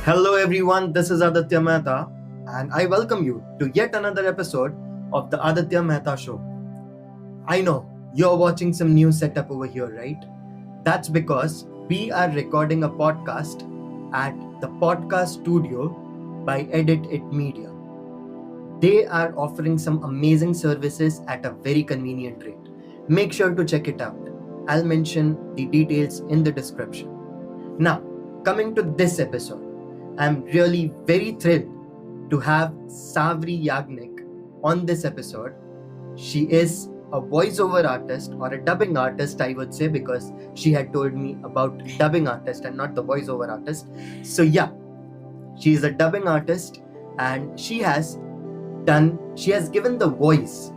Hello everyone, this is Aditya Mehta and I welcome you to yet another episode of the Aditya Mehta Show. I know you're watching some new setup over here, right? That's because we are recording a podcast at the podcast studio by Edit It Media. They are offering some amazing services at a very convenient rate. Make sure to check it out. I'll mention the details in the description. Now, coming to this episode, I'm really very thrilled to have Savri Yagnik on this episode. She is a voiceover artist or a dubbing artist, I would say, because she had told me about dubbing artist and not the voiceover artist. So yeah, she is a dubbing artist and she has given the voice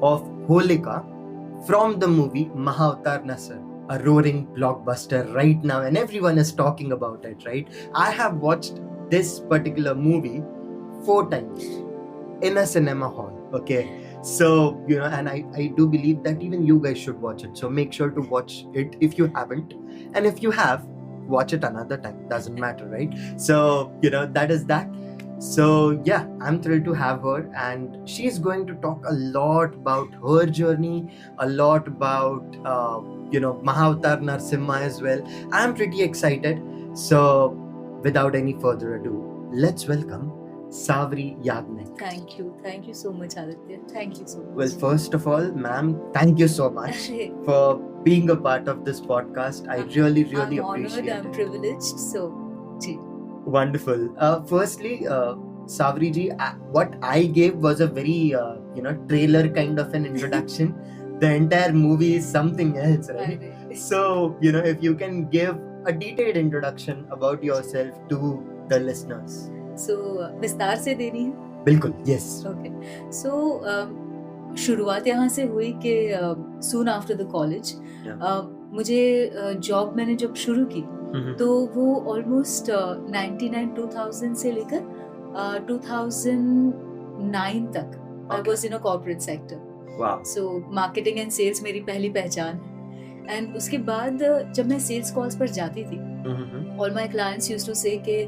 of Holika from the movie Mahavatar Nasr, a roaring blockbuster right now, and everyone is talking about it, right? I have watched this particular movie 4 times in a cinema hall, okay? So, and I do believe that even you guys should watch it. So make sure to watch it if you haven't. And if you have, watch it another time. Doesn't matter, right? So, that is that. So yeah, I'm thrilled to have her, and she's going to talk a lot about her journey, a lot about Mahavatar Narsimha as well. I'm pretty excited. So without any further ado, let's welcome Savri Yagnik. Thank you so much, Aditya. Thank you so much. Well, first of all, ma'am, thank you so much for being a part of this podcast. I really I'm appreciate honored, I'm it. privileged. So, gee. Wonderful. Firstly, Savri ji, what I gave was a very trailer kind of an introduction. The entire movie is something else, right? So if you can give a detailed introduction about yourself to the listeners. So, विस्तार से देनी है? बिल्कुल, yes. Okay. So, शुरुआत यहाँ से हुई कि soon after the college, मुझे जॉब मैंने जब शुरू की तो वो ऑलमोस्ट 99-2000 से लेकर 2009 तक I was in a corporate sector. So marketing and sales मेरी पहली पहचान है. एंड उसके बाद जब मैं सेल्स कॉल्स पर जाती थी, all my clients used to say कि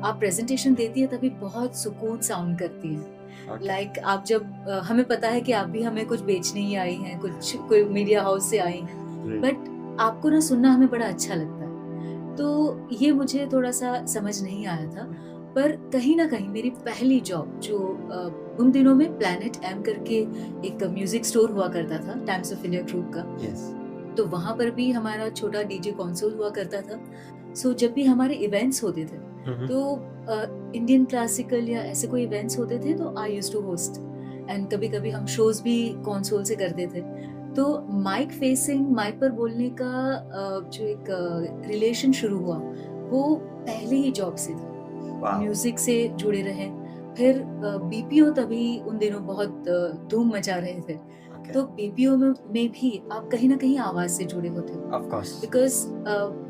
आप प्रेजेंटेशन देती है तभी बहुत सुकून साउंड करती है. लाइक आप जब हमें पता है कि आप भी हमें कुछ बेचने ही आई हैं, कोई मीडिया हाउस से आई हैं, बट आपको ना सुनना हमें बड़ा अच्छा लगता है. तो ये मुझे थोड़ा सा समझ नहीं आया था, पर कहीं ना कहीं मेरी पहली जॉब जो उन दिनों में प्लैनेट एम करके एक म्यूजिक स्टोर हुआ करता था, टाइम्स ऑफ इंडिया ग्रुप का. तो वहाँ पर भी हमारा छोटा डीजे कंसोल हुआ करता था. सो जब भी हमारे इवेंट्स होते थे तो इंडियन क्लासिकल या ऐसे कोई इवेंट्स होते थे तो I used to host. And कभी कभी हम शोज भी कंसोल से करते थे. तो माइक फेसिंग, माइक पर बोलने का जो एक रिलेशन शुरू हुआ वो पहले ही जॉब से था. म्यूजिक से जुड़े रहे. फिर बीपीओ तभी उन दिनों बहुत धूम मचा रहे थे. तो बीपीओ में भी आप कहीं ना कहीं आवाज से जुड़े होते हो, बिकॉज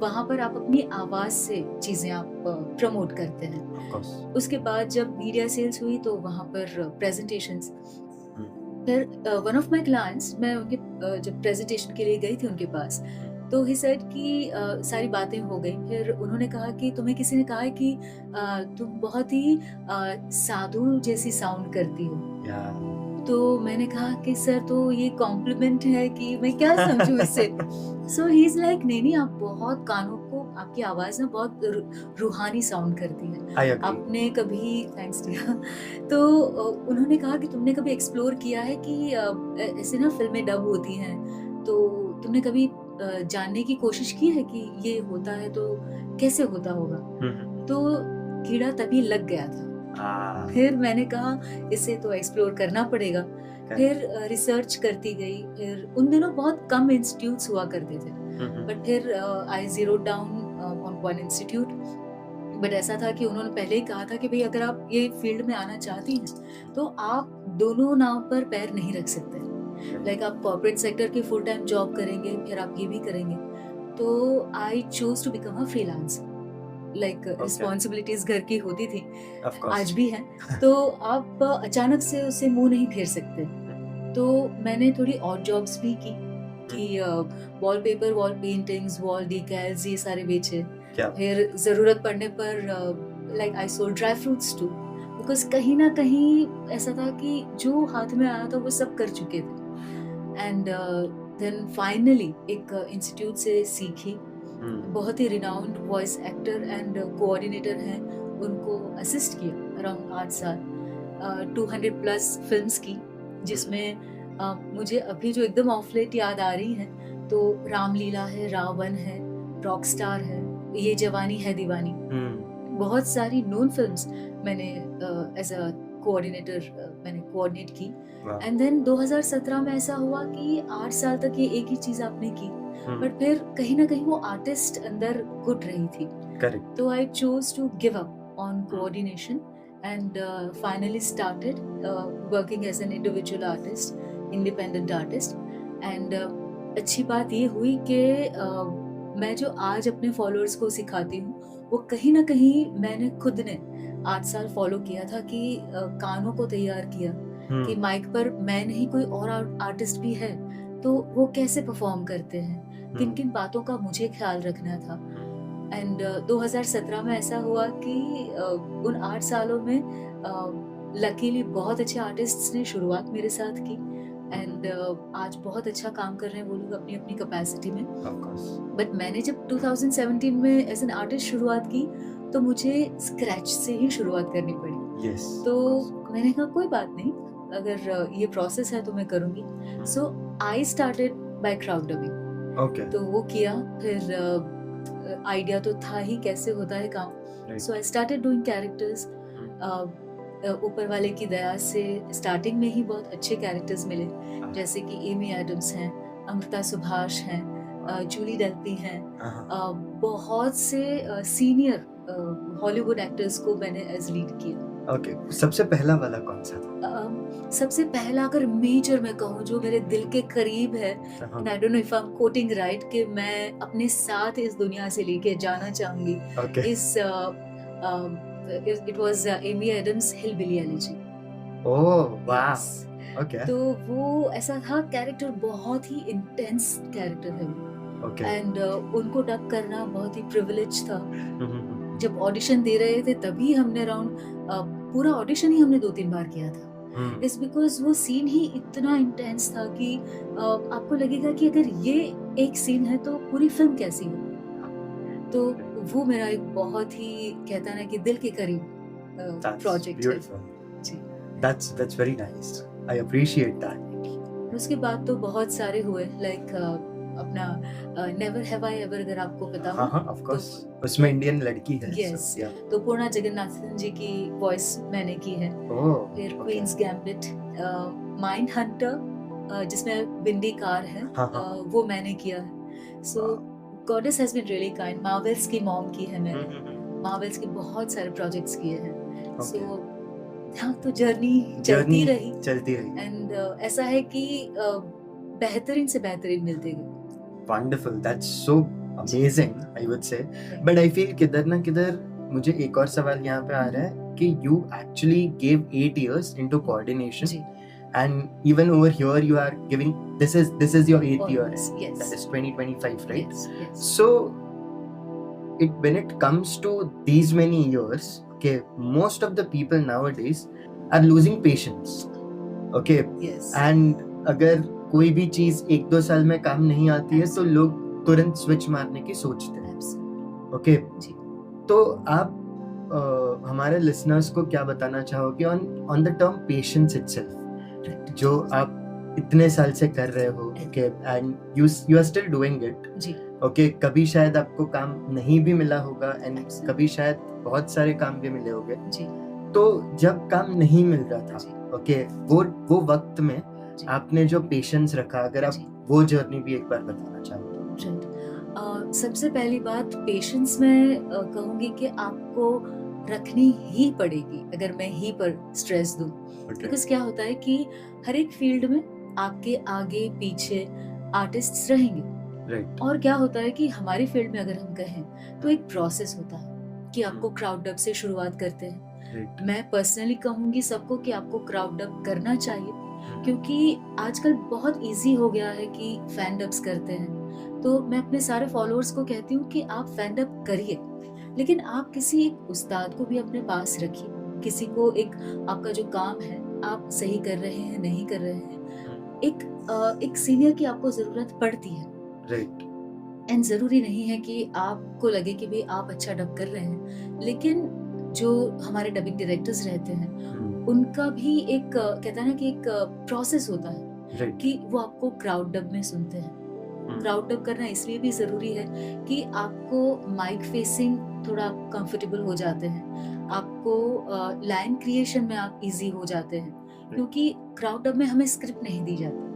वहाँ पर आप अपनी आवाज से चीजें आप प्रमोट करते हैं. उसके बाद जब मीडिया सेल्स हुई तो वहाँ पर प्रेजेंटेशंस. फिर वन ऑफ माय क्लाइंट्स, मैं उनके जब प्रेजेंटेशन के लिए गई थी उनके पास, तो ही सेड कि सारी बातें हो गई. फिर उन्होंने कहा कि तुम्हें किसी ने कहा है कि तुम बहुत ही साधु जैसी साउंड करती हो. तो मैंने कहा कि सर तो ये कॉम्प्लीमेंट है कि मैं क्या समझूं इससे. सो ही इज लाइक नहीं, आप बहुत कानों को, आपकी आवाज ना बहुत रूहानी साउंड करती है. आपने कभी, थैंक्स दिया, तो उन्होंने कहा कि तुमने कभी एक्सप्लोर किया है कि ऐसे ना फिल्में डब होती हैं, तो तुमने कभी जानने की कोशिश की है कि ये होता है तो कैसे होता होगा. तो कीड़ा तभी लग गया था. फिर मैंने कहा इसे तो एक्सप्लोर करना पड़ेगा. फिर रिसर्च करती गई. फिर उन दिनों बहुत कम इंस्टीट्यूट्स हुआ करते थे, बट फिर I zero down on one institute. But ऐसा था कि उन्होंने पहले ही कहा था कि भाई अगर आप ये फील्ड में आना चाहती हैं तो आप दोनों नाव पर पैर नहीं रख सकते. लाइक आप कॉर्पोरेट सेक्टर की फुल टाइम जॉब करेंगे, फिर आप ये भी करेंगे. तो I chose to become a freelancer. Like responsibilities घर की होती थी, आज भी है, तो आप अचानक से उसे मुंह नहीं फेर सकते. तो मैंने थोड़ी और जॉब्स भी की कि wallpaper, wall paintings, wall decals, ये सारे बेचे. फिर जरूरत पड़ने पर like I sold dry fruits too, because कहीं ना कहीं ऐसा था कि जो हाथ में आया था वो सब कर चुके थे। एंड देन फाइनली एक इंस्टीट्यूट से सीखी, बहुत ही renowned voice actor and coordinator हैं, उनको असिस्ट किया अराउंड 8 साल, 200 प्लस फिल्म्स की, जिसमें मुझे अभी जो एकदम ऑफ लेट याद आ रही हैं तो रामलीला है, रावण है, रॉकस्टार है, ये जवानी है दीवानी, बहुत सारी नोन फिल्म्स मैंने एज अ कोऑर्डिनेटर मैंने कोऑर्डिनेट की। एंड देन 2017 में ऐसा हुआ कि 8 साल तक ये एक ही चीज आपने की, बट फिर कहीं ना कहीं वो आर्टिस्ट अंदर घुट रही थी। करेक्ट। तो I chose to give up on coordination and finally started working as an individual artist, independent artist. and अच्छी बात ये हुई कि मैं जो आज अपने फॉलोअर्स को सिखाती हूँ वो कहीं ना कहीं मैंने खुद ने 8 साल फॉलो किया था, कि कानों को तैयार किया कि माइक पर मैं नहीं कोई और आर्टिस्ट भी है तो वो कैसे परफॉर्म करते हैं, किन किन बातों का मुझे ख्याल रखना था। एंड 2017 में ऐसा हुआ कि उन 8 सालों में लकीली बहुत अच्छे आर्टिस्ट्स ने शुरुआत मेरे साथ की, एंड आज बहुत अच्छा काम कर रहे हैं वो लोग अपनी अपनी कैपेसिटी में। बट मैंने जब 2017 में एज एन आर्टिस्ट शुरुआत की तो मुझे स्क्रैच से ही शुरुआत करनी पड़ी। तो मैंने कहा कोई बात नहीं, अगर ये प्रोसेस है तो मैं करूँगी। So I started by crowd dubbing. तो वो किया, फिर आइडिया तो था ही कैसे होता है काम। सो आई स्टार्टेड डूइंग कैरेक्टर्स। ऊपर वाले की दया से स्टार्टिंग में ही बहुत अच्छे कैरेक्टर्स मिले, जैसे कि एमी एडम्स हैं, अमृता सुभाष हैं, जूली डेल्पी हैं, बहुत से सीनियर हॉलीवुड एक्टर्स को मैंने एज लीड किया। ओके, सबसे पहला वाला कौन सा था? सबसे पहला अगर मेजर मैं कहूँ जो मेरे दिल के करीब है, I don't know if I am quoting right, कि मैं अपने साथ इस दुनिया से लेके जाना चाहूंगी। इस it was Amy Adams Hillbilly Elegy. ओह वाह। ओके। तो वो ऐसा था, कैरेक्टर बहुत ही इंटेंस कैरेक्टर है वो, एंड उनको डब करना बहुत ही प्रिविलेज था। जब ऑडिशन दे रहे थे तभी हमने अराउंड पूरा ऑडिशन ही हमने 2-3 बार किया था। इट्स बिकॉज वो सीन ही इतना इंटेंस था कि आपको लगेगा कि अगर ये एक सीन है तो पूरी फिल्म कैसी हो। तो वो मेरा एक बहुत ही कहता है कि दिल के करीब प्रोजेक्ट है। That's very nice. I appreciate that. उसके बाद तो बहुत सारे हुए, लाइक अपना नेवर हैव आई एवर, अगर आपको पता हो। हाँ, ऑफ कोर्स, उसमें इंडियन लड़की है। यस, तो पूर्णा जगन्नाथन जी की वॉइस मैंने की है। फिर क्वींस गैम्बिट, माइंड हंटर जिसमें विंडी कार है, वो मैंने किया है। So goddess has been really kind. Marvel's की मॉम की है मैंने, मार्वल्स के बहुत सारे प्रोजेक्ट्स किए हैं। सो हाँ, तो जर्नी चलती रही एंड ऐसा है कि बेहतरीन से बेहतरीन मिलते गए। Wonderful, that's so amazing, I would say. But I feel किधर ना किधर मुझे एक और सवाल यहाँ पे आ रहा है कि you actually gave 8 years into coordination, and even over here you are giving, this is your 8th year, yes. That is 2025, right? Yes. So when it comes to these many years, okay, most of the people nowadays are losing patience, okay? Yes. And अगर कोई भी चीज 1-2 साल में काम नहीं आती है तो लोग तुरंत स्विच मारने की सोचते हैं। ओके, तो आप हमारे लिसनर्स को क्या बताना चाहोगे on the term patience itself, जो आप इतने साल से कर रहे हो, okay, and you are still doing it, okay? कभी शायद आपको काम नहीं भी मिला होगा एंड कभी शायद बहुत सारे काम भी मिले होंगे। तो जब काम नहीं मिल रहा था, ओके, वो वक्त में आपने जो पेशेंस रखा, अगर आप वो जर्नी भी एक बार बताना चाहो। सबसे पहली बात, पेशेंस में कहूंगी कि आपको रखनी ही पड़ेगी, अगर मैं ही पर स्ट्रेस दूं। बिकॉज क्या होता है कि हर एक फील्ड में आपके आगे पीछे आर्टिस्ट्स रहेंगे, और क्या होता है कि हमारी फील्ड में अगर हम कहें तो एक प्रोसेस होता है कि आपको क्राउड डब से शुरुआत करते हैं। मैं पर्सनली कहूंगी सबको कि आपको क्राउड डब करना चाहिए, क्योंकि आजकल बहुत इजी हो गया है कि फैन डब्स करते हैं। तो मैं अपने सारे फॉलोअर्स को कहती हूँ कि आप फैन डब करिए, लेकिन आप किसी एक उस्ताद को भी अपने पास रखिए, किसी को एक आपका जो काम है आप सही कर रहे हैं नहीं कर रहे हैं, एक सीनियर की आपको जरूरत पड़ती है। राइट। एंड ज़रूरी नहीं है कि आपको लगे कि भाई आप अच्छा डब कर रहे हैं, लेकिन जो हमारे डबिंग डायरेक्टर्स रहते हैं उनका भी एक कहता है ना कि एक प्रोसेस होता है कि वो आपको क्राउड डब में सुनते हैं। क्राउड डब करना इसलिए भी ज़रूरी है कि आपको माइक फेसिंग थोड़ा कंफर्टेबल हो जाते हैं, आपको लाइन क्रिएशन में आप इजी हो जाते हैं, क्योंकि क्राउड डब में हमें स्क्रिप्ट नहीं दी जाती।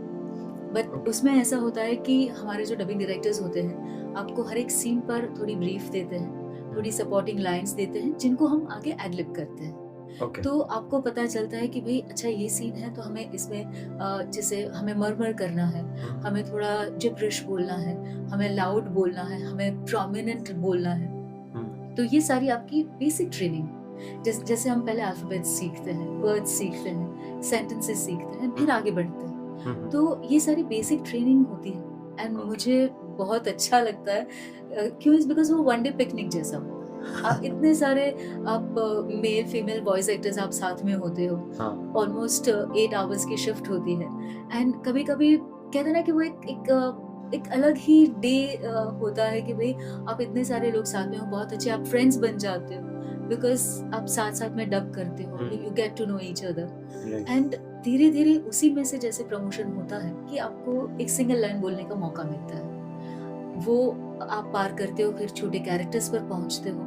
बट उसमें ऐसा होता है कि हमारे जो डबिंग डायरेक्टर्स होते हैं आपको हर एक सीन पर थोड़ी ब्रीफ देते हैं, थोड़ी सपोर्टिंग लाइंस देते हैं जिनको हम आगे एडलिप करते हैं। तो आपको पता चलता है कि भाई अच्छा ये सीन है तो हमें इसमें जैसे हमें मरमर करना है, हमें थोड़ा जिब्रिश बोलना है, हमें लाउड बोलना है, हमें प्रोमिनेंट बोलना है। तो ये सारी आपकी बेसिक ट्रेनिंग, जैसे हम पहले अल्फाबेट सीखते हैं, वर्ड्स सीखते हैं, सेंटेंसेस सीखते हैं, फिर आगे बढ़ते हैं। तो ये सारी बेसिक ट्रेनिंग होती है एंड मुझे बहुत अच्छा लगता है। क्यों? इज बिकॉज वो वन डे पिकनिक जैसा होता है। आप इतने सारे आप मेल फीमेल वॉइस एक्टर्स आप साथ में होते हो, ऑलमोस्ट 8 आवर्स की शिफ्ट होती है एंड कभी कभी कहते हैं ना कि वो एक अलग ही डे होता है कि भाई आप इतने सारे लोग साथ में हो, बहुत अच्छे आप फ्रेंड्स बन जाते हो बिकॉज आप साथ साथ में डब करते हो, you get to know each other and धीरे धीरे उसी में से जैसे प्रमोशन होता है कि आपको एक सिंगल लाइन बोलने का मौका मिलता है, वो आप पार करते हो, फिर छोटे कैरेक्टर्स पर पहुंचते हो,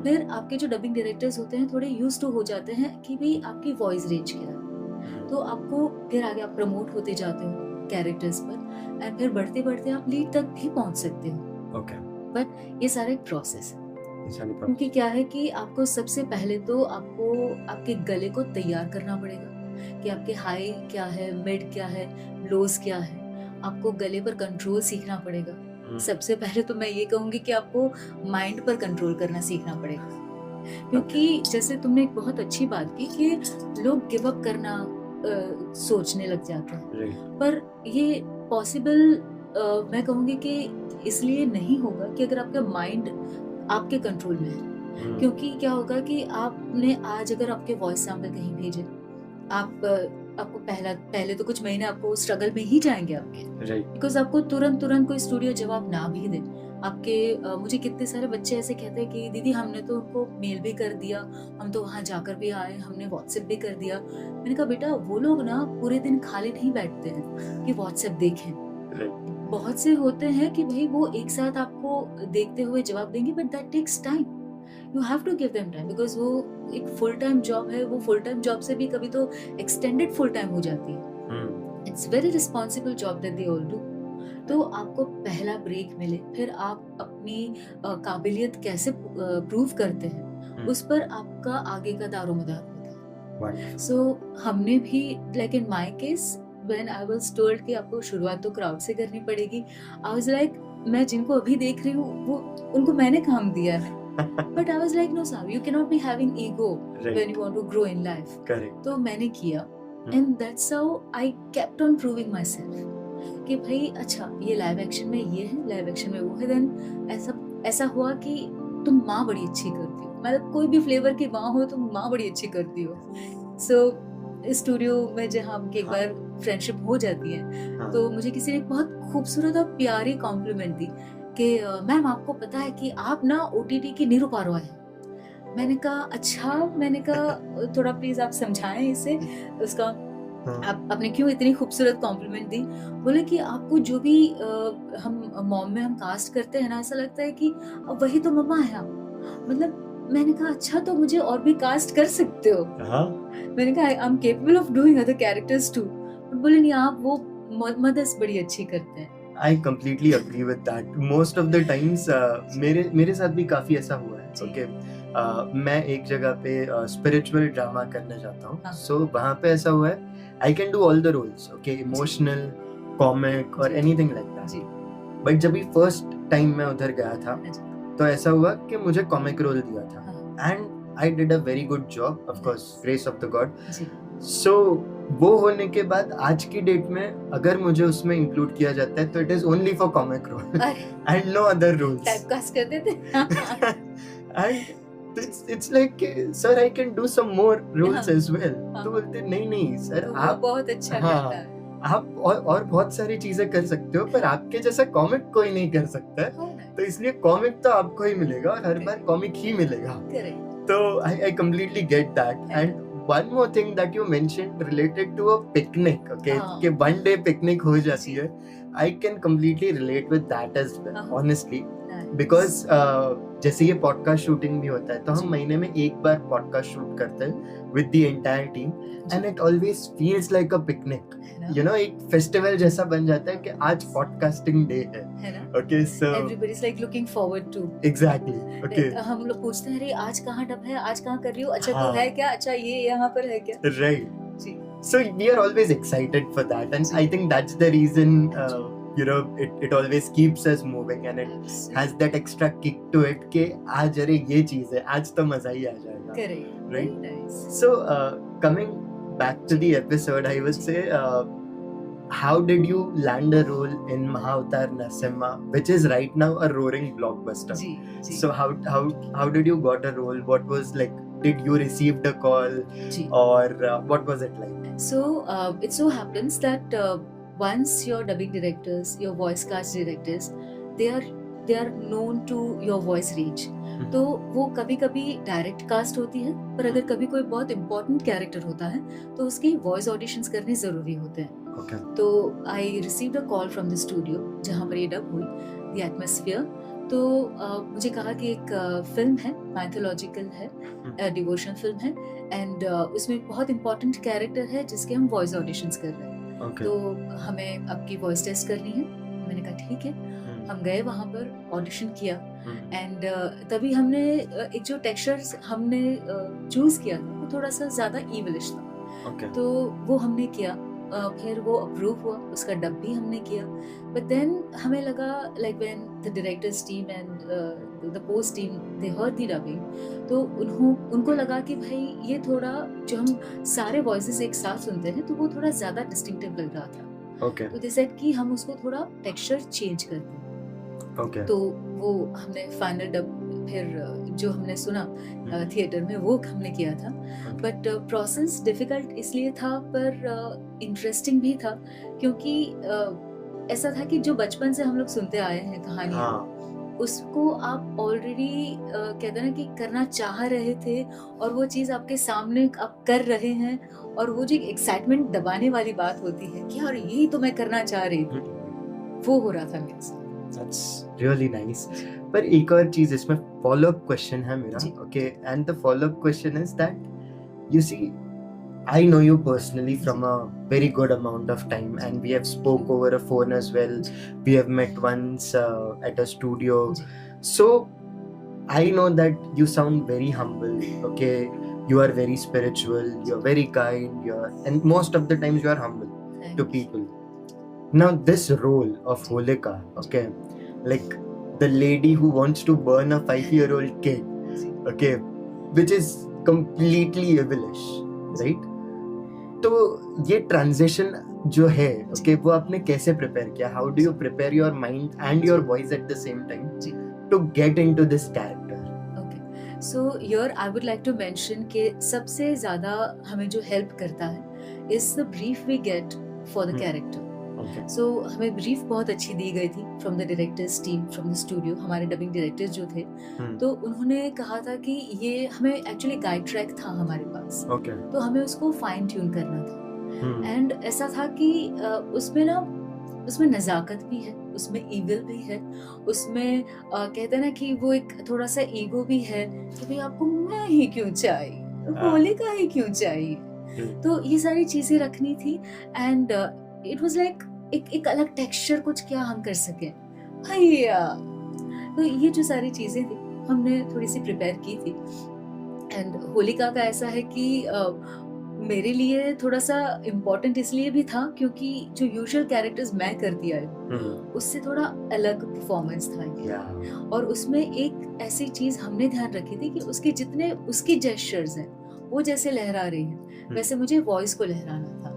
फिर आपके जो डबिंग डायरेक्टर्स होते हैं थोड़े यूज्ड टू हो जाते हैं कि भाई आपकी वॉइस रेंज क्या है, तो आपको फिर आगे आप प्रमोट होते जाते हो कैरेक्टर्स पर एंड फिर बढ़ते बढ़ते आप लीड तक भी पहुंच सकते हो। बट ये सारा एक प्रोसेस है, क्योंकि क्या है कि आपको सबसे पहले तो आपको आपके गले को तैयार करना पड़ेगा कि आपके हाई क्या है, मिड क्या है, लोज क्या है, आपको गले पर कंट्रोल सीखना पड़ेगा। सबसे पहले तो मैं ये कहूंगी कि आपको माइंड पर कंट्रोल करना सीखना पड़ेगा, क्योंकि जैसे तुमने एक बहुत अच्छी बात की कि लोग गिव अप करना सोचने लग जाते हैं, पर ये पॉसिबल मैं कहूंगी कि इसलिए नहीं होगा कि अगर आपका माइंड आपके कंट्रोल में है। क्योंकि क्या होगा कि आपने आज अगर आपके वॉइस सैंपल कहीं भेजे, आपको पहले तो कुछ महीने आपको स्ट्रगल में ही जाएंगे आपके, बिकॉज आपको तुरंत कोई स्टूडियो जवाब ना भी दे। आपके मुझे कितने सारे बच्चे ऐसे कहते हैं कि दीदी हमने तो उनको मेल भी कर दिया, हम तो वहाँ जाकर भी आए, हमने व्हाट्सएप भी कर दिया। मैंने कहा बेटा वो लोग ना पूरे दिन खाली नहीं बैठते हैं कि व्हाट्सएप देखें। बहुत से होते हैं कि भाई वो एक साथ आपको देखते हुए जवाब देंगे, but that takes time, you have to give them time, because वो एक फुल टाइम जॉब है, वो फुल टाइम जॉब से भी कभी तो एक्सटेंडेड फुल टाइम हो जाती है। It's very responsible job that they all do. तो आपको पहला ब्रेक मिले, फिर आप अपनी काबिलियत कैसे प्रूव करते हैं, उस पर आपका आगे का दारोमदार होता है। सो हमने भी like in my case when I was told कि आपको शुरुआत तो क्राउड से करनी पड़ेगी, आई वाज लाइक मैं जिनको अभी देख रही हूँ वो उनको मैंने काम दिया है। But I was like, no sir, you cannot be having ego when you want to grow in life. Correct. तो मैंने किया and that's how I kept on proving myself कि भाई अच्छा ये लाइव एक्शन में ये है, लाइव एक्शन में वो है। देन ऐसा हुआ कि तुम माँ बड़ी अच्छी करती हो, मतलब कोई भी फ्लेवर की माँ हो तुम माँ बड़ी अच्छी करती हो। सो स्टूडियो में जहाँ एक बार फ्रेंडशिप हो जाती है तो मुझे किसी ने बहुत खूबसूरत और प्यारी कॉम्प्लीमेंट दी कि मैम आपको पता है कि आप ना OTT की निरूपा रॉय है। मैंने कहा अच्छा, मैंने कहा थोड़ा प्लीज आप समझाएं इसे, उसका आप आपने क्यों इतनी खूबसूरत कॉम्प्लीमेंट दी। बोले कि आपको जो भी हम मॉम में हम कास्ट करते हैं ना, ऐसा लगता है कि वही तो मम्मा है आप। मतलब मैंने कहा अच्छा तो मुझे और भी कास्ट कर सकते हो। मैंने कहा I am capable of doing other characters too. बोले नहीं आप वो मदर्स बड़ी अच्छी करते हैं। I completely agree with that. Most of the times मेरे साथ भी काफी ऐसा हुआ है। Okay, मैं एक जगह पे spiritual drama करने जाता हूँ, so वहाँ पे ऐसा हुआ है I can do all the roles, okay, emotional, comic or anything like that. But जब भी first time मैं उधर गया था तो ऐसा हुआ कि मुझे comic role दिया था and I did a very good job, of course, grace of the God. So वो होने के बाद आज की डेट में अगर मुझे उसमें इंक्लूड किया जाता है तो it is only for comic role and no other roles. Typecast कर देते and it's like sir I can do some more roles as well. हाँ। तो बोलते नहीं सर तो वो आप बहुत अच्छा हाँ, करता है। आप और बहुत सारी चीजें कर सकते हो पर आपके जैसा कॉमिक कोई नहीं कर सकता है, हाँ ना, तो इसलिए कॉमिक तो आपको ही मिलेगा और हर बार कॉमिक ही मिलेगा. correct. So I completely get that. And one more thing that you mentioned related to a picnic, okay, हाँ। कि one day picnic हो जाती जी। है. I can completely relate with that as well, हाँ। honestly, Nice. because जैसे ये podcast shooting भी होता है तो हम जी। महीने में एक बार podcast shoot करते हैं with the entire team, ji. and it always feels like a picnic. है ना? You know, एक फेस्टिवल जैसा बन जाता है कि आज पॉडकास्टिंग डे है. है ना? Okay, so Everybody's like looking forward to. exactly. Okay. हम लोग पूछते हैं अरे आज कहाँ डब है, आज कहाँ कर रही हो, अच्छा हाँ. तू है क्या, अच्छा ये यहाँ पर है क्या. Right. Ji. So we are always excited for that, and I think that's the reason you know it always keeps us moving, and it has that extra kick to it कि आज अरे ये चीज है, आज तो मजा ही आ जाएगा. Correct. Right. Very nice. So coming back to the episode, I would say how did you land a role in Mahavatar Narasimha, which is right now a roaring blockbuster? Ji. Ji. So how did you got a role? What was like? Did you received a call, ji. or what was it like? So it so happens that once your dubbing directors, your voice cast directors, they are known to your voice range. तो वो कभी कभी direct cast होती है, पर अगर कभी कोई बहुत इम्पोर्टेंट कैरेक्टर होता है तो उसकी वॉइस ऑडिशंस करने जरूरी होते हैं. Okay. तो I received a call from the studio जहाँ पर ये डब हुई, द एटमॉस्फेयर. तो मुझे कहा कि एक फिल्म है, माइथोलॉजिकल है, डिवोशनल फिल्म है, एंड उसमें बहुत इंपॉर्टेंट कैरेक्टर है जिसके हम वॉइस ऑडिशंस कर रहे हैं. Okay. तो हमें आपकी वॉइस टेस्ट करनी है. मैंने कहा ठीक है. हम गए वहाँ पर, ऑडिशन किया, एंड तभी हमने एक जो टेक्सचर्स हमने चूज किया वो थोड़ा सा ज़्यादा ईविलिश था. Okay. तो वो हमने किया, फिर वो अप्रूव हुआ, उसका डब भी हमने किया. बट देन हमें लगा like when the directors team and the post team they heard the dubbing, तो उनको लगा कि भाई ये थोड़ा जो हम सारे वॉइसेस एक साथ सुनते हैं तो वो थोड़ा ज़्यादा डिस्टिंक्टिव लग रहा था. Okay. तो दे सेड कि हम उसको थोड़ा टेक्सचर चेंज कर दें. Okay. तो वो हमने फाइनल डब फिर जो हमने सुना थिएटर में वो हमने किया था. बट प्रोसेस डिफिकल्ट इसलिए था पर इंटरेस्टिंग भी था, क्योंकि ऐसा था कि जो बचपन से हम लोग सुनते आए हैं कहानियाँ, हाँ. उसको आप ऑलरेडी कहते हैं ना कि करना चाह रहे थे, और वो चीज़ आपके सामने आप कर रहे हैं, और वो जो एक्साइटमेंट दबाने वाली बात होती है कि यार यही तो मैं करना चाह रही थी, वो हो रहा था मेरे साथ. That's really nice. पर एक और चीज इसमें follow up question है मेरा. जी. Okay, and the follow up question is that you see, I know you personally from a very good amount of time, and we have spoke over a phone as well. We have met once at a studio. So I know that you sound very humble. Okay, you are very spiritual. You are very kind. And most of the times you are humble to people. Now this role of Holika, okay, like the lady who wants to burn a 5-year-old kid, okay, which is completely evilish, right? तो ये transition जो है, okay, वो आपने कैसे prepare किया? How do you prepare your mind and your voice at the same time to get into this character? Okay, so here I would like to mention कि सबसे ज़्यादा हमें जो help करता है is the brief we get for the character. Okay. So हमें brief बहुत अच्छी दी गई थी from the directors team, from the studio. हमारे डबिंग डायरेक्टर्स जो थे, तो उन्होंने कहा था कि ये हमें एक्चुअली गाइड ट्रैक था हमारे पास. Okay. तो हमें उसको फाइन ट्यून करना था. एंड ऐसा था कि उसमें नज़ाकत भी है, उसमें ईविल भी है, उसमें कहते हैं ना कि वो एक थोड़ा सा ईगो भी है कि भाई आपको मैं ही क्यों चाहिए, होलिका ही क्यों चाहिए. तो ये सारी चीज़ें रखनी थी. एंड इट वाज लाइक एक अलग टेक्सचर कुछ क्या हम कर सके भैया. तो ये जो सारी चीजें थी हमने थोड़ी सी प्रिपेयर की थी. एंड होलिका का ऐसा है कि मेरे लिए थोड़ा सा इम्पोर्टेंट इसलिए भी था क्योंकि जो यूजुअल कैरेक्टर्स मैं करती आई उससे थोड़ा अलग परफॉर्मेंस था. और उसमें एक ऐसी चीज हमने ध्यान रखी थी कि उसके जितने उसकी जेस्चर्स हैं वो जैसे लहरा रही हैं वैसे मुझे वॉइस को लहराना था.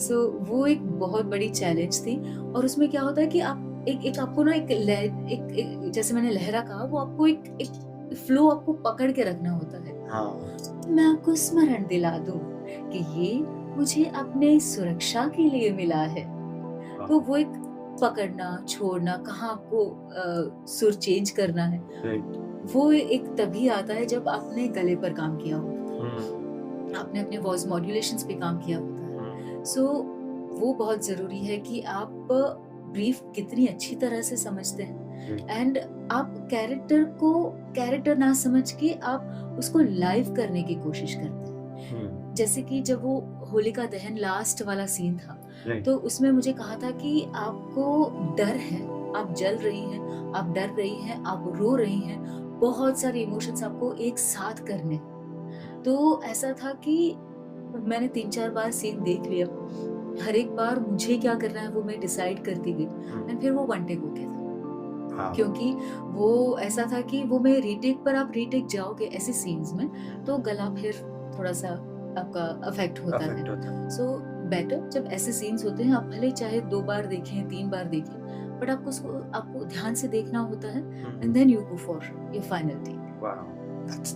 सो वो एक बहुत बड़ी चैलेंज थी. और उसमें क्या होता है कि आप एक आपको ना एक जैसे मैंने लहरा कहा, वो आपको एक फ्लो आपको पकड़ के रखना होता है। मैं आपको स्मरण दिला दूं कि ये मुझे अपने सुरक्षा के लिए मिला है। तो वो एक पकड़ना, छोड़ना, कहाँ आपको सुर चेंज करना है, वो एक तभी आता है जब आपने गले पर काम किया होता है, आपने अपने वॉइस मॉड्यूलेशंस पे काम किया होता है। सो वो बहुत जरूरी है कि आप ब्रीफ कितनी अच्छी तरह से समझते हैं, एंड आप कैरेक्टर को कैरेक्टर ना समझ के आप उसको लाइव करने की कोशिश करते हैं। जैसे कि जब वो होलिका दहन लास्ट वाला सीन था, तो उसमें मुझे कहा था कि आपको डर है, आप जल रही हैं, आप डर रही हैं, आप रो रही हैं, बहुत सारे इमोशंस आपको एक साथ करने। तो ऐसा था कि मैंने 3-4 बार सीन देख लिया, हर एक बार मुझे क्या करना है वो मैं डिसाइड करती गई, एंड फिर वो वन टेक हो गया था। क्योंकि वो ऐसा था कि वो मैं रीटेक पर, आप रीटेक जाओगे ऐसे सीन्स में तो गला फिर थोड़ा सा आपका अफेक्ट होता है। सो बेटर जब ऐसे सीन्स होते हैं, आप भले चाहे 2 बार देखें, 3 बार देखें, बट आपको उसको आपको ध्यान से देखना होता है, and then you go for your final take. Wow,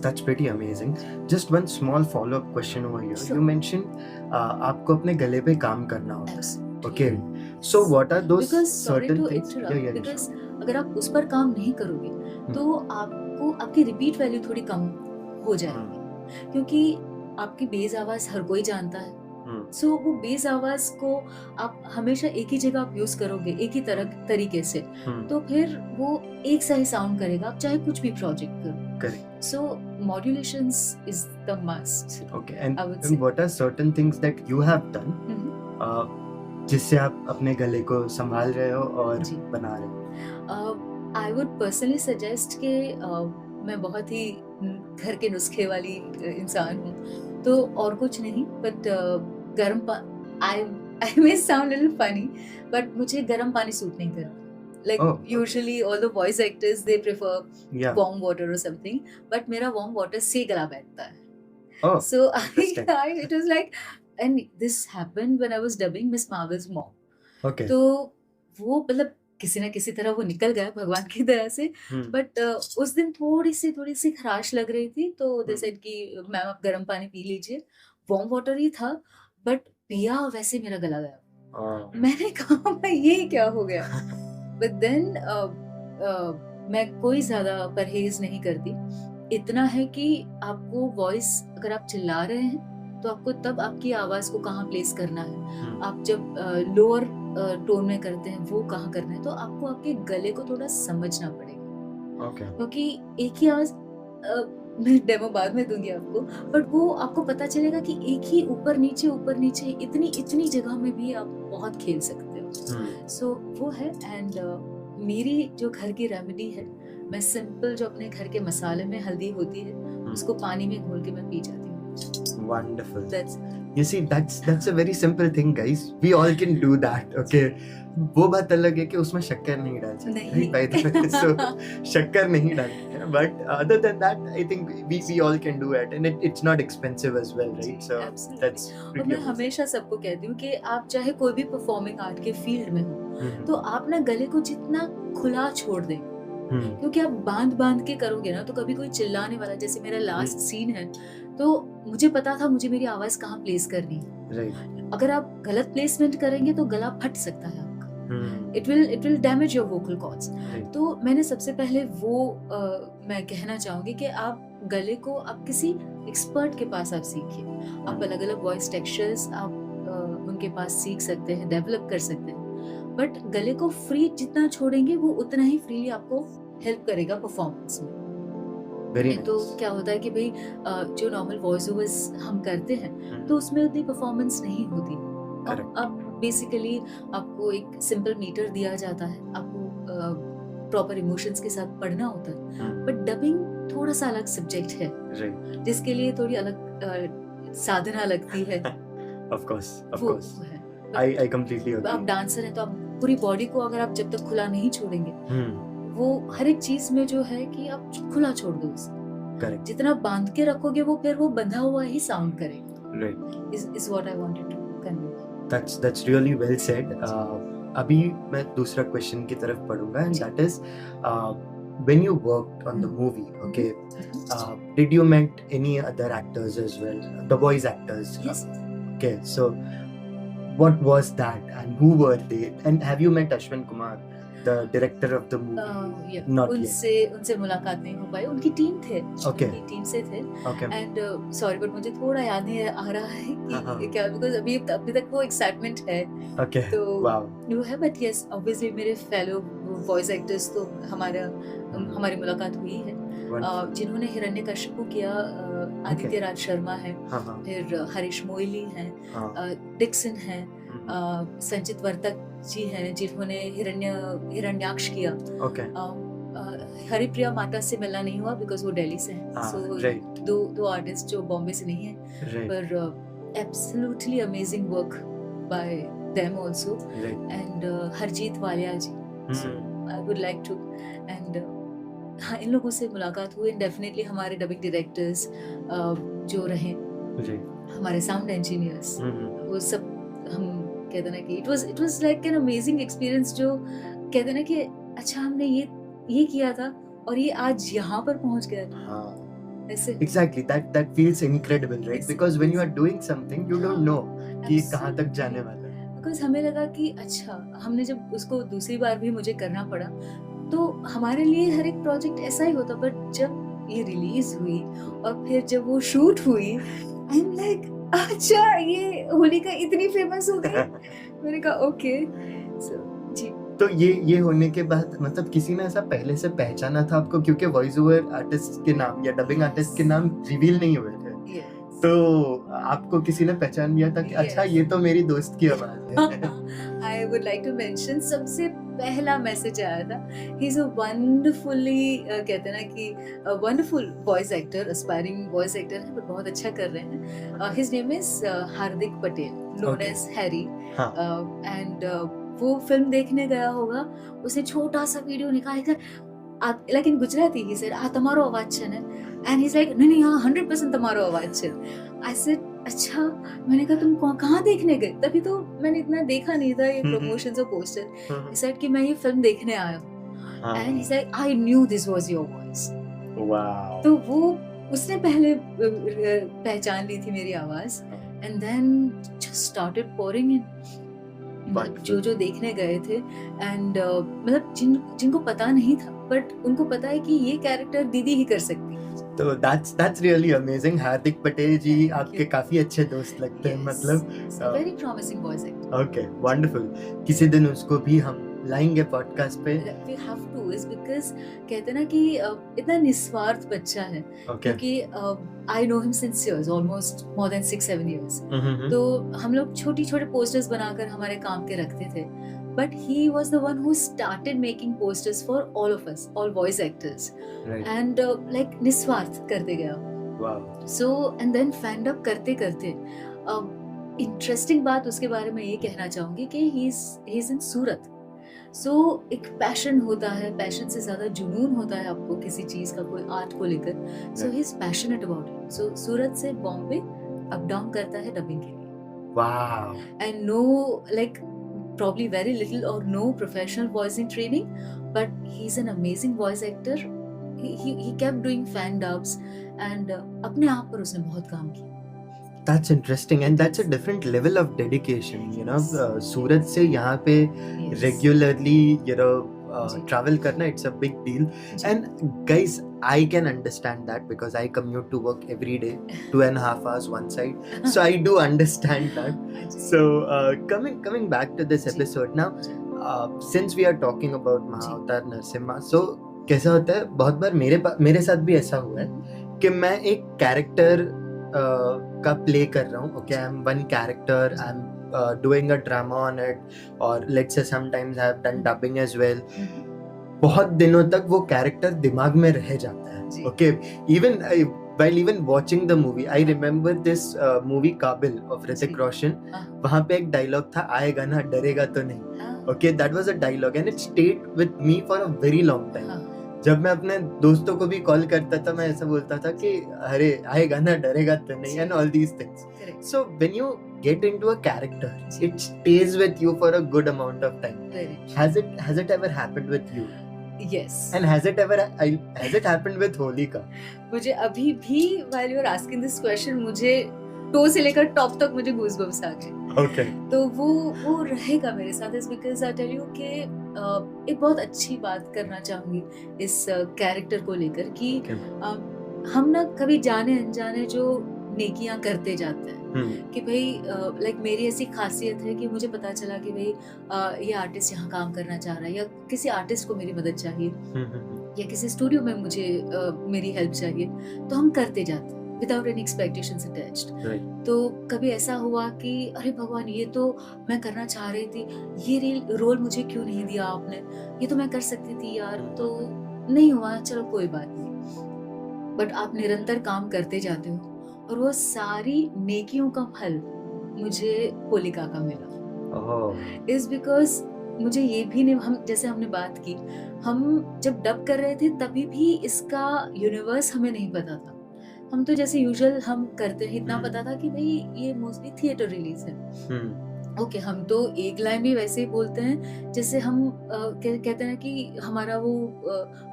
that's pretty amazing. Just one small follow-up question over here. Sure. You mentioned आपको अपने गले पे काम करना होता है. Absolutely. Okay. So what are those Because sorry certain to things? interrupt, because अगर आप उस पर काम नहीं करोगे तो आपको आपकी रिपीट वैल्यू थोड़ी कम हो जाएगी, क्योंकि आपकी बेस आवाज हर कोई जानता है। सो वो बेस आवाज को आप हमेशा एक ही जगह आप यूज करोगे, एक ही तरीके से, तो फिर वो एक सा ही साउंड करेगा, आप चाहे कुछ भी प्रोजेक्ट करो। So modulations is the must. Okay, and what are certain things that you have done जिससे आप अपने गले को संभाल रहे हो और बना रहे हो? आई वुड पर्सनली सजेस्ट कि मैं बहुत ही घर के नुस्खे वाली इंसान हूँ, तो और कुछ नहीं, बट गर्म I may sound a little funny, but मुझे गर्म पानी सूट नहीं करता. Like usually all the voice actors they prefer warm water or something, but मेरा warm water से गला बैठता है. So it was like, and this happened when I was dubbing Miss Marvel's mom. Okay. तो वो मतलब किसी ना किसी तरह वो निकल गया भगवान की दया से, बट उस दिन थोड़ी सी खराश लग रही थी, तो दे सेड कि मैम आप गर्म पानी पी लीजिए. वार्म वाटर ही था, बट पिया वैसे मेरा गला गया. मैंने कहा भाई ये क्या हो गया. बट देन मैं कोई ज्यादा परहेज नहीं करती. इतना है कि आपको वॉइस अगर आप चिल्ला रहे हैं तो आपको तब आपकी आवाज को कहाँ प्लेस करना है, आप जब लोअर टोन में करते हैं वो कहाँ करना है, तो आपको आपके गले को थोड़ा समझना पड़ेगा. क्योंकि एक ही आवाज मैं डेमो बाद में दूंगी आपको, बट वो आपको पता चलेगा कि एक ही ऊपर नीचे इतनी जगह में भी आप बहुत खेल सकते हो. सो वो है. एंड मेरी जो घर की रेमेडी है, मैं सिंपल जो अपने घर के मसाले में हल्दी होती है उसको पानी में घोल के मैं पी जाती हूँ. Wonderful. You see, that's a very simple thing, guys. We all can do that. Okay. वो बात अलग है कि उसमें शक्कर नहीं डाल सकते. So शक्कर नहीं डालते हैं. But other than that, I think we all can do it, and it's not expensive as well, right? So that's pretty. और मैं हमेशा सबको कहती हूँ कि आप चाहे कोई भी परफॉर्मिंग आर्ट के फील्ड में हो, तो आप ना गले को जितना खुला छोड़ दें, क्योंकि आप बांध के करोगे ना तो कभी कोई चिल्लाने वाला, जैसे मेरा लास्ट सीन है तो मुझे पता था मुझे मेरी आवाज कहाँ प्लेस करनी है. अगर आप गलत प्लेसमेंट करेंगे तो गला फट सकता है आपका. It will damage your vocal cords. तो मैंने सबसे पहले वो मैं कहना चाहूंगी कि आप गले को आप किसी एक्सपर्ट के पास आप सीखिए. आप अलग अलग वॉइस टेक्सचर्स आप उनके पास सीख सकते हैं, डेवलप कर सकते हैं, बट गले को फ्री जितना छोड़ेंगे वो उतना ही फ्रीली आपको हेल्प करेगा परफॉर्मेंस में. तो क्या होता है कि भाई जो नॉर्मल वॉइस ओवर्स हम करते हैं तो उसमें उतनी परफॉर्मेंस नहीं होती. अब बेसिकली आपको एक सिंपल मीटर दिया जाता है, आपको प्रॉपर इमोशंस के साथ पढ़ना होता है, बट डबिंग थोड़ा सा अलग सब्जेक्ट है, जिसके लिए थोड़ी अलग साधना लगती है. Of course. I completely agree. आप डांसर हैं तो आप पूरी बॉडी को अगर आप जब तक खुला नहीं छोड़ेंगे, वो हर एक चीज में जो है कि आप खुला छोड़ दो उसे. Correct. जितना बांध के रखोगे वो फिर वो बंधा हुआ ही साउंड करेगा. Is what I wanted to convey. That's really well said. अभी मैं दूसरा क्वेश्चन की तरफ पढ़ूंगा, and that is when you worked on the movie, okay, did you met any other actors as well, the voice actors? Yes. Okay, so what was that and who were they, and have you met Ashwin Kumar, the director of the movie? Not उनसे मुलाकात नहीं हो पाई. उनकी team थे, Okay. उनकी team से थे. Okay. And sorry but मुझे थोड़ा याद नहीं आ रहा है कि क्या, बिकॉज अभी तक वो एक्साइटमेंट है. Okay. तो Wow. वो है, बट यस ऑब्वियसली मेरे फेलो वॉइस एक्टर्स तो हमारी मुलाकात हुई है. जिन्होंने हिरण्यकशिपु किया आदित्य राज शर्मा है, फिर हरीश मोइली हैं, डिक्सन हैं, संचित वर्तक जी हैं जिन्होंने हिरण्याक्ष किया. Okay. हरिप्रिया माता से मिलना नहीं हुआ बिकॉज वो दिल्ली से हैं. सो right. दो आर्टिस्ट जो बॉम्बे से नहीं हैं, Right. पर absolutely amazing work by them also. Right. And Harjeet Walia ji, so I would like to, and हाँ, इन लोगों से मुलाकात हुई. एंड डेफिनेटली हमारे डबिंग डायरेक्टर्स जो रहे, हमारे साउंड इंजीनियर्स, वो सब हम कहते ना कि it was like an amazing experience. जो कहते ना कि अच्छा हमने ये किया था और ये आज यहाँ पर पहुँच गया. ऐसे Exactly, that feels incredible, right? Yes. Because when you are doing something, you don't know कि ये कहाँ तक जाने वाला है. बिकॉज हमें लगा कि अच्छा, हमने जब उसको दूसरी बार भी मुझे करना पड़ा, तो हमारे लिए हर एक प्रोजेक्ट ऐसा ही होता. बट जब ये रिलीज हुई और फिर जब वो शूट हुई, आई एम लाइक अच्छा ये होलिका इतनी फेमस हो गई. मैंने कहा ओके. सो जी, तो ये होने के बाद मतलब किसी ने ऐसा पहले से पहचाना था आपको, क्योंकि वॉइस ओवर आर्टिस्ट के नाम या डबिंग आर्टिस्ट के नाम रिवील नहीं हुए थे, yes. तो आपको किसी ने पहचान लिया था कि अच्छा ये तो मेरी दोस्त की आवाज है. I would like to mention, सबसे पहला मैसेज आया था. He is a wonderfully कहते हैं ना कि wonderful voice actor, aspiring voice actor है, but बहुत अच्छा कर रहे हैं. His name is Hardik Patel, known as Harry. And वो फिल्म देखने गया होगा, उसने छोटा सा वीडियो निकाला था, like in Gujarati he said, તમારો અવાજ છે ને, and he's like नहीं हाँ 100% તમારો अवाज है. I said अच्छा. मैंने कहा तुम कहाँ देखने गए? तभी तो मैंने इतना देखा नहीं था ये प्रमोशंस और पोस्टर. He said कि मैं ये फिल्म देखने आया हूँ. And he's like I knew this was your voice. Wow. तो वो उसने पहले पहचान ली थी मेरी आवाज, and then just started pouring in. जो देखने गए थे, एंड मतलब जिनको पता नहीं था, बट उनको पता है कि ये कैरेक्टर दीदी ही कर सकती है. तो that's really amazing. Hardik Patel जी आपके काफी अच्छे दोस्त लगते हैं. मतलब very promising voice actor. Okay, wonderful. किसी दिन उसको भी हम लाएंगे पॉडकास्ट पे. We have to, is because कहते ना कि इतना निस्वार्थ बच्चा है. क्योंकि I know him since years, almost more than 6-7 years. तो हम लोग छोटी पोस्टर्स बनाकर हमारे काम के रखते थे. But he was the one who started making posters for all of us, all voice actors. Right. And like निस्वार्थ करते गया. Wow. So and then fanned up करते इंटरेस्टिंग बात उसके बारे में ये कहना चाहूँगी कि he is in Surat. So एक पैशन होता है, पैशन से ज़्यादा जुनून होता है आपको किसी चीज़ का, कोई आर्ट को लेकर. So he is passionate about it. So सूरत से बॉम्बे अप डाउन करता है डबिंग के लिए. Wow. And no, like probably very little or no professional voicing training, but he's an amazing voice actor. He kept doing fan dubs and अपने आप पर उसने बहुत काम किया. That's interesting, and that's a different level of dedication, you know. सूरत से यहाँ पे regularly, you know, travel करना, it's a big deal. And guys, I can understand that because I commute to work every day, 2.5 hours one side. So I do understand that. So coming back to this episode now, since we are talking about Mahavatar Narasimha, so कैसा होता है, बहुत बार मेरे साथ भी ऐसा हुआ है कि मैं एक कैरेक्टर का प्ले कर रहा हूँ. Okay, I am one character, I am doing a drama on it, और let's say sometimes I have done dubbing as well. बहुत दिनों तक वो कैरेक्टर दिमाग में रह जाता है. Okay, even while even watching the movie, I remember this movie Kabil of Hrithik Roshan. वहाँ पे एक डायलॉग था, आएगा ना डरेगा तो नहीं. Okay, that was a dialogue and it stayed with me for a very long time. जब मैं अपने दोस्तों को भी कॉल करता था, मैं ऐसा बोलता था कि अरे आएगा ना डरेगा तो नहीं, and all these things. So when you get into a character, it stays with you for a good amount of time. Has it ever happened with you? Yes. And has it happened with Holika? मुझे अभी भी while you are asking this question मुझे to से लेकर top तक मुझे goosebumps आ गए. Okay. तो वो रहेगा मेरे साथ is because I tell you कि एक बहुत अच्छी बात करना चाहूँगी इस कैरेक्टर को लेकर कि हम ना कभी जाने अनजाने जो नेकियां करते जाते हैं कि भाई लाइक मेरी ऐसी खासियत है कि मुझे पता चला कि भाई ये आर्टिस्ट यहाँ काम करना चाह रहा है या किसी आर्टिस्ट को मेरी मदद चाहिए या किसी स्टूडियो में मुझे मेरी हेल्प चाहिए तो हम करते जाते हैं विदाउट एनी एक्सपेक्टेशंस अटैच्ड. तो कभी ऐसा हुआ कि अरे भगवान ये तो मैं करना चाह रही थी, ये रोल मुझे क्यों नहीं दिया आपने, ये तो मैं कर सकती थी यार, तो नहीं हुआ, चलो कोई बात नहीं. बट आप निरंतर काम करते जाते हो और वो सारी नेकियों का फल मुझे होलिका का मिला. इज बिकॉज मुझे ये भी नहीं, हम जैसे हमने बात की, हम जब डब कर रहे थे तभी भी इसका यूनिवर्स हमें नहीं पता था. हम तो जैसे यूजुअल हम करते हैं, इतना पता था कि भाई ये मोस्टली थिएटर रिलीज है. ओके, हम तो एक लाइन भी वैसे ही बोलते हैं जैसे हम कहते हैं कि हमारा वो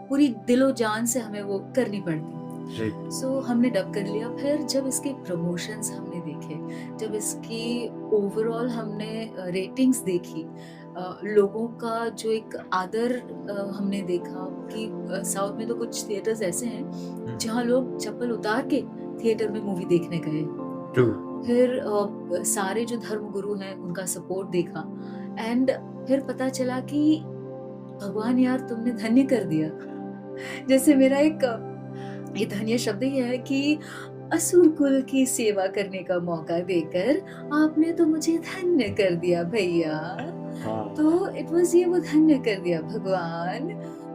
पूरी दिलो जान से हमें वो करनी पड़ती. सो हमने डब कर लिया. फिर जब इसके प्रमोशंस हमने देखे, जब इसकी ओवरऑल हमने रेटिंग्स देखी, लोगों का जो एक आदर हमने देखा कि साउथ में तो कुछ थिएटर्स ऐसे हैं जहाँ लोग चप्पल उतार के थिएटर में मूवी देखने गए. फिर सारे जो धर्म गुरु हैं उनका सपोर्ट देखा एंड फिर पता चला कि भगवान यार तुमने धन्य कर दिया. जैसे मेरा एक ये धन्य शब्द ही है कि असुर कुल की सेवा करने का मौका देकर आपने तो मुझे धन्य कर दिया भैया. तो इट वाज ये वो धन्य कर दिया भगवान,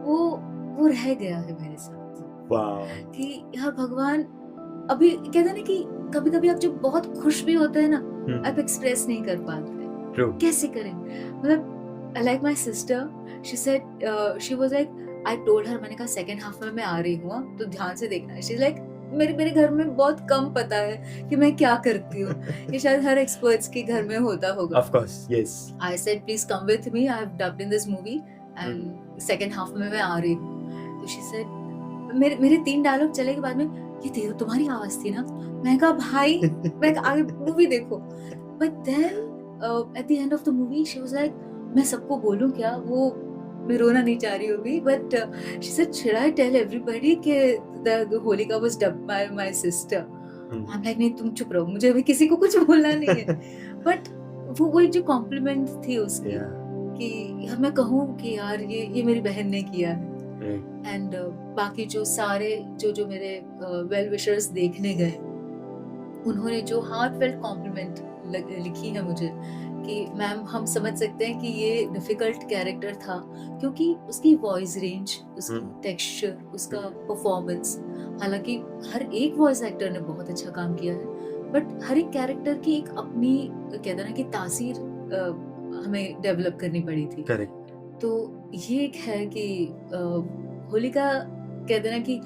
वो रह गया है मेरे साथ कि यार भगवान. अभी कहते हैं ना कि कभी कभी आप जब बहुत खुश भी होते हैं ना, आप एक्सप्रेस नहीं कर पाते. कैसे करें? मतलब like my sister, she said, she was like, I told her, मैंने कहा सेकंड हाफ में मैं आ रही हूँ तो ध्यान से देखना. शी इज लाइक, मेरे घर में बहुत कम पता है कि मैं क्या करती हूँ. ये शायद हर एक्सपर्ट्स के घर में होता होगा. Of course, yes. I said please come with me. I have dubbed in this movie and second half में मैं आ रही हूँ. तो she said, मेरे 3 डायलॉग चले के बाद में, ये तुम्हारी आवाज थी ना? मैं कहा भाई मैं आगे मूवी देखो. But then at the end of the movie she was like, मैं सबको बोलूँ क्या? वो मैं रोना नहीं चाह रही होगी. But she said, should I tell everybody कि the Holika was dubbed by my sister? I'm like, नहीं तुम चुप रहो, मुझे अभी किसी को कुछ बोलना नहीं है. But वो एक जो कॉम्प्लीमेंट थी उसकी कि मैं कहूँ कि यार ये मेरी बहन ने किया है. एंड बाकी जो सारे जो मेरे वेल विशर्स देखने गए, उन्होंने जो हार्टफेल्ट कॉम्प्लीमेंट लिखी है मुझे कि मैम हम समझ सकते हैं कि ये डिफिकल्ट कैरेक्टर था क्योंकि उसकी वॉइस रेंज, उसकी टेक्सचर, उसका परफॉर्मेंस, हालांकि हर एक वॉइस एक्टर ने बहुत अच्छा काम किया है, बट हर एक कैरेक्टर की एक अपनी कहते हैं ना कि तासीर हमें डेवलप करनी पड़ी थी. करेक्ट. तो ये एक है कि होलिका कहते हैं ना कि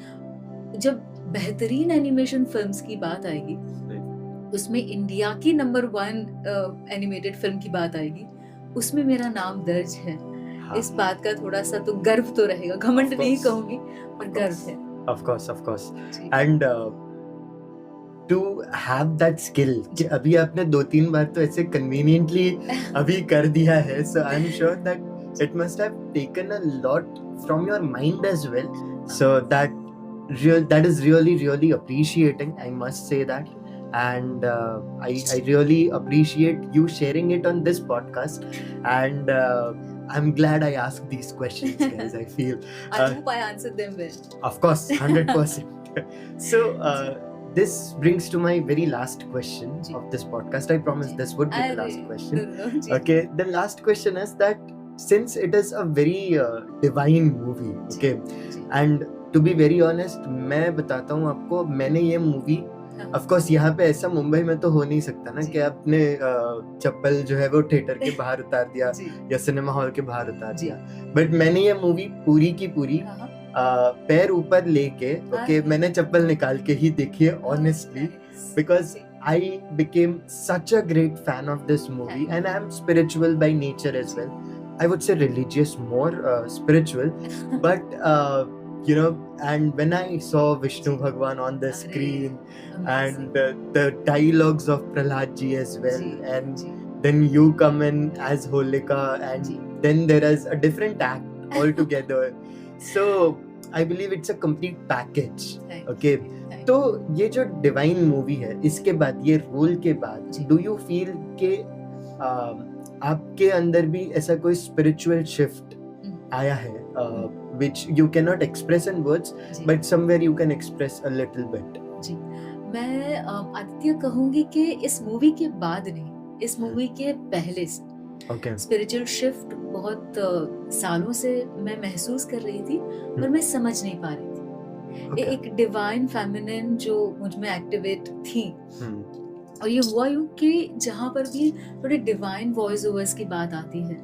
जब बेहतरीन एनिमेशन फिल्म्स की बात आएगी, उसमें इंडिया की नंबर 1 एनिमेटेड फिल्म की बात आएगी, उसमें मेरा नाम दर्ज है. इस बात का थोड़ा सा तो गर्व तो रहेगा, घमंड नहीं कहूंगी पर गर्व है. Of course. And to have that skill कि अभी आपने 2-3 बार तो ऐसे conveniently अभी कर दिया है, so I'm sure that it must have taken a lot from your mind as well. So that is really appreciating, I must say that. And I really appreciate you sharing it on this podcast, and I'm glad I asked these questions, guys. I feel I hope I answered them well. Of course, 100%. So this brings to my very last question of this podcast. I promise this would be the last question. Okay, the last question is that since it is a very divine movie, okay, and to be very honest, मैं बताता हूँ आपको, मैंने ये movie of course यहाँ पे ऐसा मुंबई में तो हो नहीं सकता ना कि आपने चप्पल जो है वो थिएटर के बाहर उतार दिया या सिनेमा हॉल के बाहर उतार दिया, बट मैंने ये मूवी पूरी की पूरी पैर ऊपर लेके, ओके, मैंने चप्पल निकाल के ही देखी है honestly, because I became such a great fan of this movie and I am spiritual by nature as well. I would say religious, more spiritual, but and when I saw Vishnu Bhagwan on the screen, and the dialogues of Prahlad ji as well, and then you come in as Holika, and then there is a different act altogether. So I believe it's a complete package. Okay, तो ये जो divine movie है, इसके बाद ये role के बाद do you feel के आपके अंदर भी ऐसा कोई स्पिरिचुअल शिफ्ट आया है which you cannot express in words but somewhere you can express a little bit? जी, मैं आदित्य कहूंगी कि इस मूवी के बाद नहीं, इस मूवी के पहले से स्पिरिचुअल शिफ्ट बहुत सालों से मैं महसूस कर रही थी, पर मैं समझ नहीं पा रही थी। एक डिवाइन फेमिनिन जो मुझ में एक्टिवेट थी, और ये हुआ यूं कि जहाँ पर भी थोड़े डिवाइन वॉइस ओवर्स की बात आती है,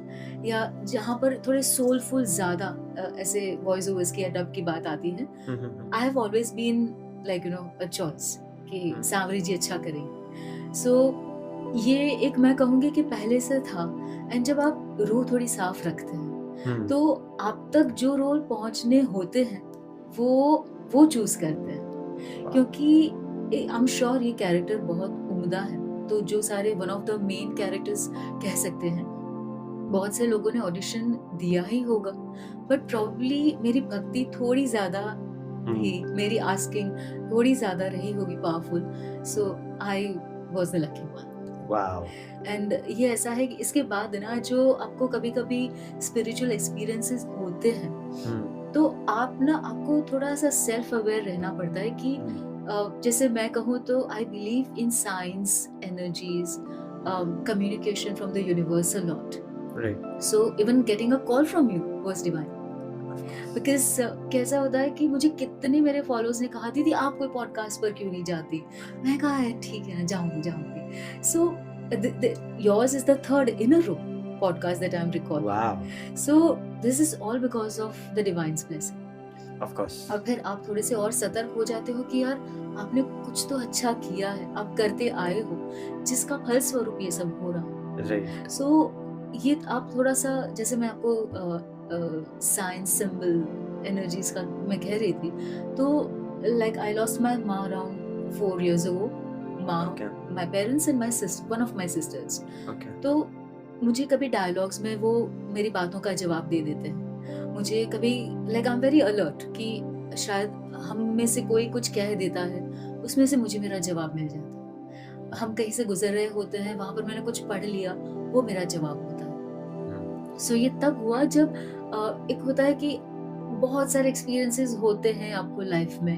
या जहाँ पर थोड़े सोलफुल ज्यादा ऐसे वॉइस ओवर्स की अडब की बात आती है, I have always been like a choice कि सांवरी जी अच्छा करेंगे। सो ये एक मैं कहूँगी कि पहले से था, एंड जब आप रूह थोड़ी साफ रखते हैं तो आप तक जो रोल पहुँचने होते हैं वो चूज करते हैं, क्योंकि आई एम श्योर ये कैरेक्टर बहुत उम्दा है, तो जो सारे one of the main characters कह सकते हैं, बहुत से लोगों ने ऑडिशन दिया ही होगा, बट प्रॉब्ली मेरी भक्ति थोड़ी ज्यादा थी, मेरी आस्किंग थोड़ी ज्यादा रही होगी powerful, so I was the lucky one. Wow. And ये ऐसा है कि इसके बाद ना जो आपको कभी कभी स्पिरिचुअल एक्सपीरियंसेस होते हैं, तो आपको थोड़ा सा सेल्फ अवेयर रहना पड़ता है कि जैसे मैं कहूँ तो I believe in science, energies, communication from the universe a lot. Right. So even getting a call from you was divine. Because कैसा होता है कि मुझे कितने मेरे फॉलोअर्स ने कहा दीदी आप कोई पॉडकास्ट पर क्यों नहीं जाती, मैं कहा है ठीक है ना, जाऊंगी। So yours is the third in a row podcast that I'm recording. Wow. So this is all because of the divine's blessing. Of course. और फिर आप थोड़े से और सतर्क हो जाते हो कि यार आपने कुछ तो अच्छा किया है, आप करते आए हो, जिसका फल स्वरूप ये सब हो रहा है। Right. So ये आप थोड़ा सा, जैसे मैं आपको साइंस सिंबल एनर्जीज का मैं कह रही थी, तो लाइक आई लॉस्ट माय माँ around 4 years ago. My parents and my sister, one of my sister's. तो मुझे कभी डायलॉग्स में वो मेरी बातों का जवाब दे देते हैं, मुझे कभी like I am very alert कि शायद हम में से कोई कुछ कह देता है, उसमें से मुझे मेरा जवाब मिल जाता है। हम कहीं से गुजर रहे होते हैं, वहां पर मैंने कुछ पढ़ लिया, वो मेरा जवाब होता है। सो ये तब हुआ जब एक होता है कि बहुत सारे एक्सपीरियंसेस होते हैं आपको लाइफ में,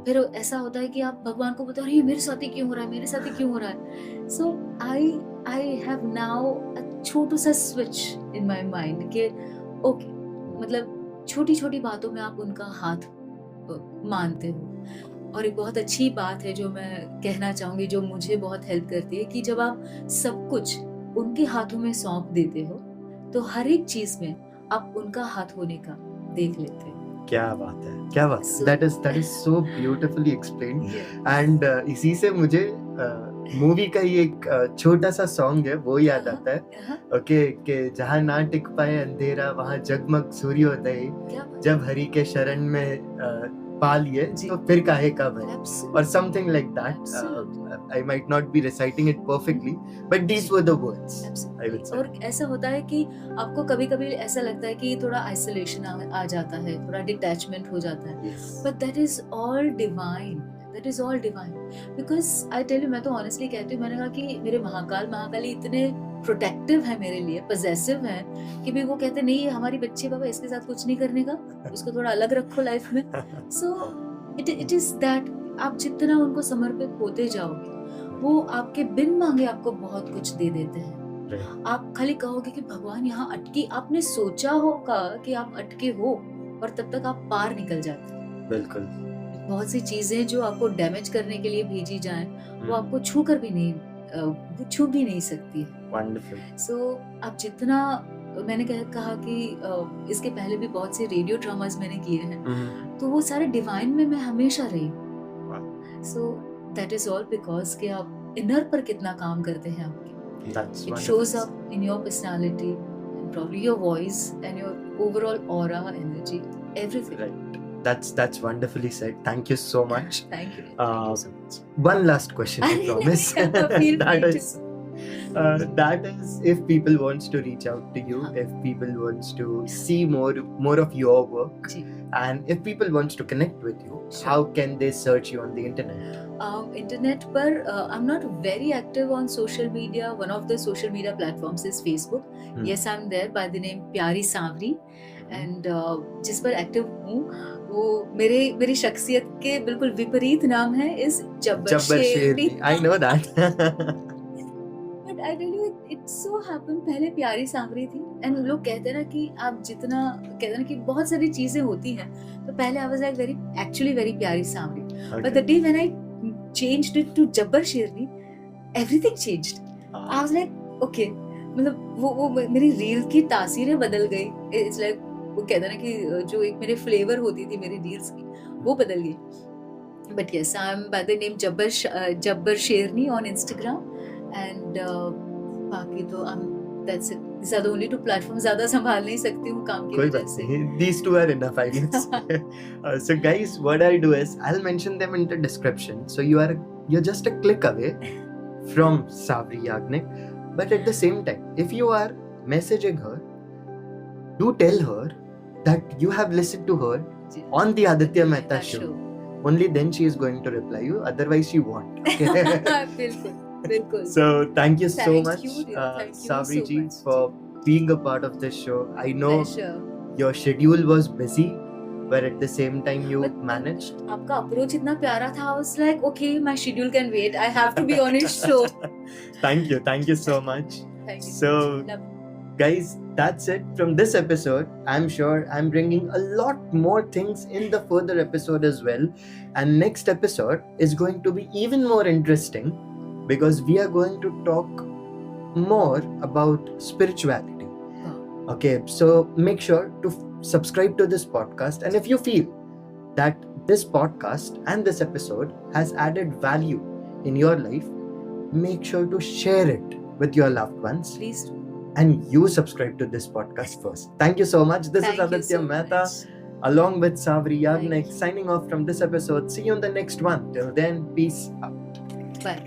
फिर ऐसा होता है कि आप भगवान को बता रहे हैं मेरे साथ ही क्यों हो रहा है, मेरे साथ ही क्यों हो रहा है। सो आई हैव नाउ अ छोटा सा स्विच इन माय माइंड कि ओके, मतलब छोटी छोटी बातों में आप उनका हाथ मानते हो। और एक बहुत अच्छी बात है जो मैं कहना चाहूंगी, जो मुझे बहुत हेल्प करती है, कि जब आप सब कुछ उनके हाथों में सौंप देते हो तो हर एक चीज में आप उनका हाथ होने का देख लेते हैं। क्या बात है, क्या बात है। That is so beautifully explained. And इसी से मुझे मूवी का ही एक छोटा सा सॉन्ग है वो याद आता है। ओके, कि जहाँ ना टिक पाए अंधेरा वहाँ जगमग सूर्योदय, जब हरि के शरण में पा लिए तो फिर काहे का भय, और something like that. I might not be reciting it perfectly, but these were the words. I would say. और ऐसा होता है कि आपको कभी-कभी ऐसा लगता है कि थोड़ा आइसोलेशन आ जाता है, थोड़ा डिटैचमेंट हो जाता है, but that is all divine. That is all divine. Because I tell you, मैं तो honestly कहती हूँ, मैंने कहा कि मेरे महाकाली इतने प्रोटेक्टिव है मेरे लिए, पजेसिव है, कि भी वो कहते नहीं हमारी बच्ची बाबा इसके साथ कुछ नहीं करने का, उसको थोड़ा अलग रखो लाइफ में। So it is that आप जितना उनको समर्पित होते जाओगे, वो आपके बिन मांगे आपको बहुत कुछ दे देते हैं। आप खाली कहोगे कि भगवान यहाँ अटकी, आपने सोचा होगा कि आप अटके हो, और तब तक आप पार निकल जाते हैं। बिल्कुल। बहुत सी चीजें जो आपको डैमेज करने के लिए भेजी जाएं, वो आपको छू भी नहीं सकती है। Wonderful. So आप जितना, मैंने कहा कि इसके पहले भी बहुत से रेडियो ड्रामास मैंने किए हैं, तो वो सारे डिवाइन में मैं हमेशा रही हूँ। So that is all because कि आप इनर पर कितना काम करते हैं आपके। It shows up in your personality, probably your voice and your overall aura, energy, everything. Right. That's wonderfully said. Thank you so much. Thank you. Thank you so much. One last question, I promise. Feel that free is that is, if people wants to reach out to you, if people wants to see more of your work, ji. and if people wants to connect with you, Sure. how can they search you on the internet? Internet पर I'm not very active on social media. One of the social media platforms is Facebook. Yes, I'm there by the name प्यारी सांवरी, and जिस पर active हूँ वो मेरी शख्सियत के बिल्कुल विपरीत नाम है इस जब्बर शेरनी. I know that. But I tell you, it so happened पहले प्यारी सांवरी थी, and लोग कहते हैं ना कि आप जितना कहते हैं ना कि बहुत सारी चीजें होती हैं, तो पहले I was like very प्यारी सांवरी. But the day when I changed it to जब्बर शेरनी, everything changed. I was like, okay, मतलब वो मेरी रील की तासीरें बदल गई. It's like वो कहते हैं ना कि जो एक मेरे फ्लेवर होती थी मेरी रील्स की, वो बदल गई. But yes, I'm by the name जब्बर शेरनी on Instagram, and बाकी तो that's it. These are the only two platforms. ज़्यादा संभाल नहीं सकती हूँ काम की कोई वजह बात से. नहीं. These two are enough, I guess. So guys, what I'll do is I'll mention them in the description. So you're just a click away from Savri Yagnik. But at the same time, if you are messaging her, do tell her that you have listened to her ji. on the Aditya Mehta show. Only then she is going to reply you. Otherwise, she won't. Okay? बिल्कुल. So thank you so Thank much, you, dear. Thank you Savri so ji, much. for being a part of this show. I know Pleasure. your schedule was busy, but at the same time you But managed. आपका approach इतना प्यारा था. I was like, okay, my schedule can wait. I have to be on his show. Thank you so much. Thank you. So, Love. guys, that's it from this episode. I'm sure I'm bringing a lot more things in the further episode as well. And next episode is going to be even more interesting because we are going to talk more about spirituality. Okay, so make sure to subscribe to this podcast. And if you feel that this podcast and this episode has added value in your life, make sure to share it with your loved ones. Please do. And you subscribe to this podcast first. Thank you so much. This is Thank you Aditya so Mehta much. along with Savri Thank Yagnik you. signing off from this episode. See you in the next one. Till then, peace out. Bye.